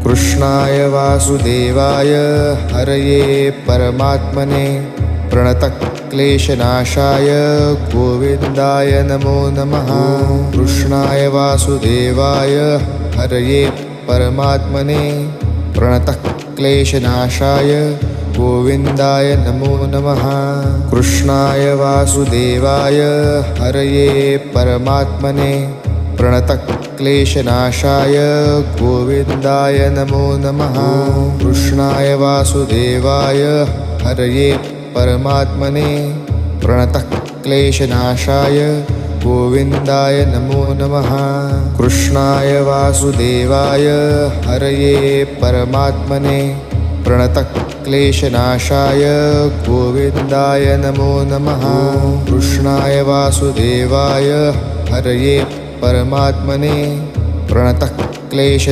कृष्णाय वासुदेवाय हरये परमात्मने प्रणतक्लेशनाशाय गोविन्दाय नमो नमः। कृष्णाय वासुदेवाय हरये परमात्मने प्रणतक्लेशनाशाय गोविन्दाय नमो नमः। कृष्णाय वासुदेवाय हरये परमात्मने प्रणतक्लेशनाशाय गोविन्दाय नमो नमः। कृष्णाय वासुदेवाय हरये परमात्मने प्रणतक्लेशनाशाय गोविन्दाय नमो नमः। कृष्णाय वासुदेवाय हरये परमात्मने प्रणतक्लेशनाशाय गोविन्दाय नमो नमः। कृष्णाय वासुदेवाय हरये परमात्मने प्रणतक्लेश